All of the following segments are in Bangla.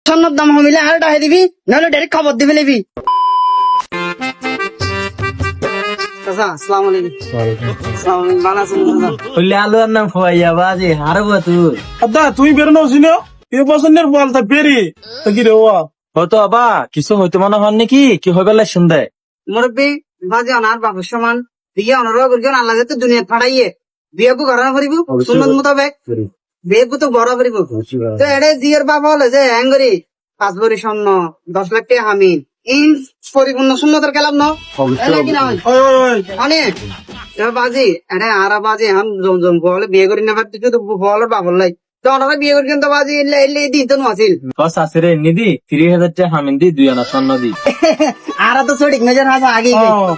স্বর্ণর দাম হমিলে আর ডাহে দিবি, নাহলে ডাইরেক্ট খবর দিবি নিবি। চাচা আসসালামু আলাইকুম। আসসালামু আলাইকুম, ভালো আছেন চাচা? হইলে আলু আর নাম খোয়াইয়া বাজে হারবা তুই আদা তুই বেরোনো ছিল এ পছন্দের বল তা বেরি তা কি রে ওয়া হয়তো আবা কিছু হইতে মনে হন নাকি কি হইবে শুনদে মুরব্বী বাজে অনার বাবুর সমান বিয়ে অনারও করিও আল্লাহ তো দুনিয়া ফাড়াইয়ে বিয়ে কো ঘরানা করিব সুন্নত মোতাবেক বিয়ে কো তো বড় করিব। তো এড়ে জিয়ের বাবা হলে যে হ্যাঙ্গরি 5 ভরি স্বর্ণ 10 লাখ টাকা হামিন ইন পরিপূর্ণ সুন্নতের কালাম ন কি না ওই ওই ওই অনেক বাজি এড়ে আর বাজি হাম জম বলে বিয়ে করি না পারতে তো বলের বাবর লাই তো ওনারা বিয়ে করি কিন্তু বাজি এলে দিত নো আছিল বস আসিরে নিদি 30,000 টাকা হামিন দি 2 আনা স্বর্ণ দি আর তো সঠিক নজর হাসা আগে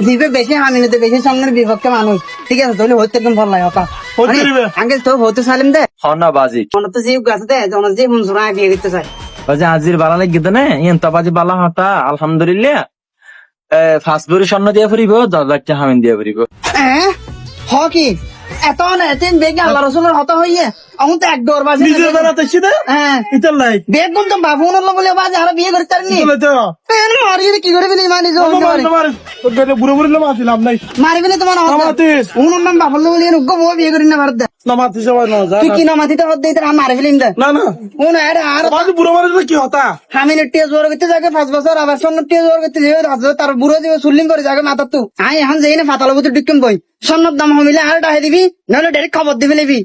দিবে বেশি হামিনতে বেশি সঙ্গের বিপক্ষে মানুষ ঠিক আছে তাহলে হইতে একদম ভালো লাগে ওকা হতে দিবে আঙ্কেল তো হতে সালিম দে হনা বাজি মনে তো জীব গাছ দে জন যে হুনসুরা বিয়ে করতে চাই বাজে আজির বালা লাগি দনে ইন তো বাজি বালা হতা আলহামদুলিল্লাহ ফার্স্ট বরি স্বর্ণ দিয়া ফুরিব 10,000 টাকা হামিন দিয়া ফুরিব হ কি এত না এতিন বেগে আল্লাহ রসুলের হতা হইয়ে আমি তো এক দৌড় বাজি নিজে বেড়াতে ছিল হ্যাঁ ইতার লাই বেগম তো বাবু নল্লা বলে বাজি আর বিয়ে করতে পারিনি চলে তো মারি কি করে ফেলি মানে তোমার তোর বুড়ো বুড়ি নাম আছিল নাই মারিবি না তোমার নামাতিস উনার নাম বাবু বলে উগ্গ বউ বিয়ে করি না ভারত দে নামাতি সবাই না যা তুই কি নামাতি তো হদ দিতে আমি মারি ফেলিম দে না না উন আর বাজু বুড়ো মানে কি হতা আমি টিয়া জোর করতে যাকে 5 বছর আবার সঙ্গে টিয়া জোর করতে যাবে তার বুড়ো দিয়ে সুল্লিং করে যাকে মাথা তো আই এখন যাই না ফাতালো বুঝে ডিকম বই স্বর্ণর দাম হমিলে আর ডাহে দিবি নাহলে ডাইরেক্ট খবর দিবি নিবি।